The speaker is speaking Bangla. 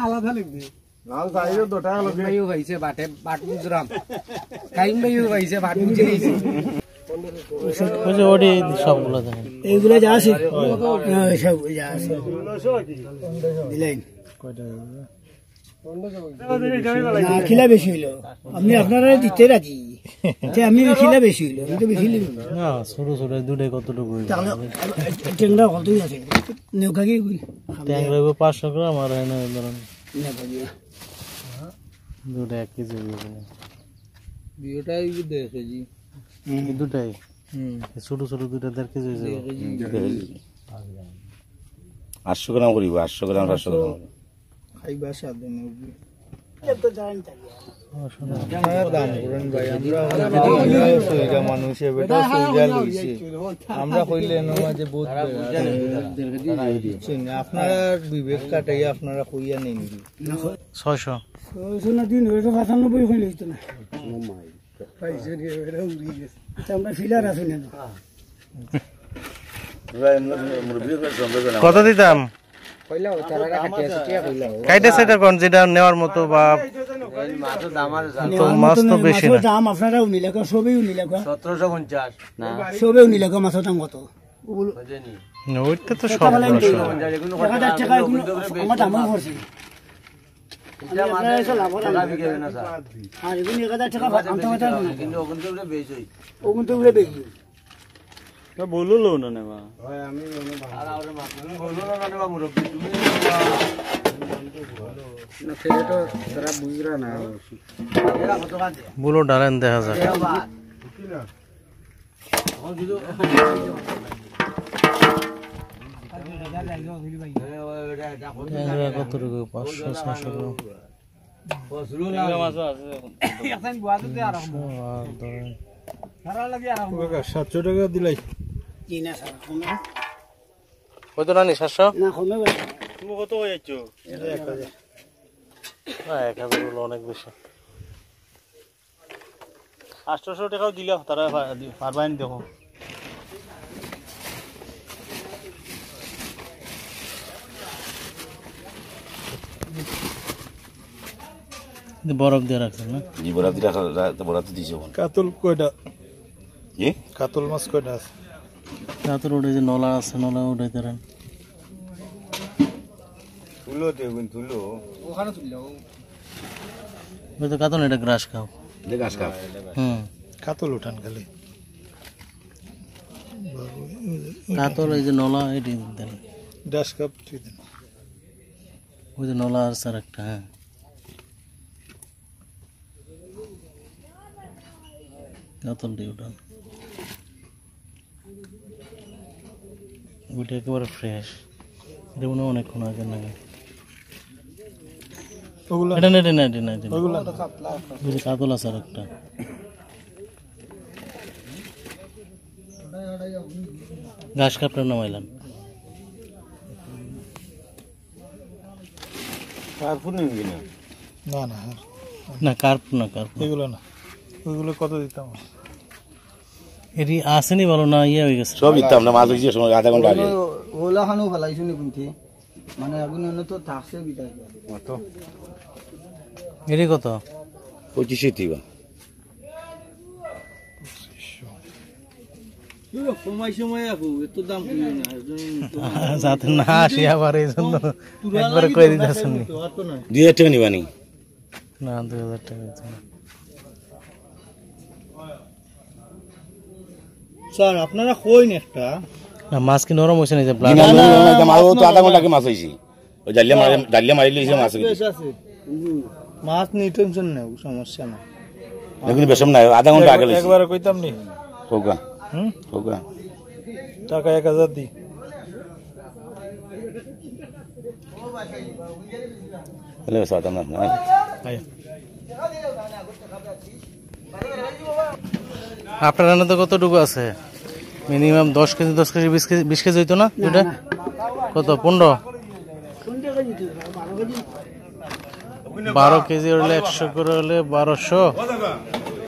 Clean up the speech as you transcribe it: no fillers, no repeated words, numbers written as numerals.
আলাদা লিখবে লাল সাইজের দুটা হলো ভাইও হইছে বাটে বাট বুজরাম কাইম ভাইও হইছে বাট বুঝে দিয়েছে ওই যে ওডি সবগুলো দেখেন এইগুলা যা আছে সব যা আছে দিলেন কয়টা না খিলা বেশি হইলো আপনি আপনারা দিতে রাজি আমি খিলা বেশি হইলো আমি তো বেশি নিব না ছোট ছোট দুটাই কতটুকু ট্যাংরা কতই আছে নৌকা কি ট্যাংরা 500 গ্রাম আর এনে ধরেন দুটা 1 কেজি দুটাই দেখে জি দুটাই ছোট ছোট দুটা 1.5 কেজি হয়ে যাবে 800 গ্রাম করিব 800 গ্রাম 700 গ্রাম খাইবা স্বাদ দেন এত জান থাকে আমরা কইলে আপনারা বিবেক কাটাই আপনারা কইয়া নেই 600 না দিন 95 কইলে হইতো না আমরা ফিলার আছি না কত দিতাম যেটা নেওয়ার মতো বা মাছ তো বেশি দাম আপনারা উনিলাখা সবই উনিলাখা 1750 সবই উনিলাখা মাছের দাম কত ওইটা তো সব 1000 টাকা আমার দাম পড়ছে বললো না নেবা আমি বলো ডালেন দেখা যায় কতটুকু 500-600 টাকা দিলাই কত রানি 700 না কমে তুমি কত হয়ে যাচ্ছ 1000 1000 হলো অনেক বেশি 800 টাকাও দিলা তারা পারবাইন দেখো বরফ দিয়ে রাখছেন না জি বরফ দিয়ে রাখা বরফ দিয়েছে কাতল কয়টা কি কাতল মাছ কয়টা আছে কাতল ওটা যে নলা আছে নলা উঠাইতে রান তুলো দেবেন তুলো ওখানে তুললো ওই তো কাতল এটা গ্রাস খাও এটা গ্রাস খাও কাতল উঠান খালি কাতল এই যে নলা এটি দেন গ্রাস কাপ দেন ওই যে নলা আর স্যার একটা হ্যাঁ কাতল দিয়ে উঠান ওইটা একেবারে ফ্রেশ এটা মনে অনেকক্ষণ আগে নাকি এটা না কাতল আছে আর একটা ঘাস কাপড় নামাইলাম না কার্প না এগুলো না ওইগুলো কত দিতাম এটি আসেনি বলো না ইয়ে হয়ে গেছে সব দিতাম না মাছ হইছে সময় আধা ঘন্টা আগে ওলা খানো ফলাইছো নি কোনটি মানে আগুন তো থাকছে বিদায় কত এরি কত 25 দিবা সময় সময় আপু এত দাম কই না যাতে না আসি আবার এইজন্য একবার কই দিতাছেন 2000 টাকা নিবানি না 2000 টাকা স্যার আপনারা কইন একটা না মাছ কি নরম হইছে না যে ব্লাড না মাছ তো আধা ঘন্টা আগে মাছ হইছে ওই জালিয়া মারি লইছে মাছ হইছে মাছ নি টেনশন নাই সমস্যা না দেখুন বেশম না আধা ঘন্টা আগে লইছে একবার কইতাম নি হোগা হোগা টাকা 1000 দি হলে সাতাম না আয় আপনার রান্না তো কতটুকু আছে মিনিমাম 10 কেজি 10 কেজি 20 কেজি হইতো না এটা কত 15 12 কেজি হলে 100 করে হলে 1200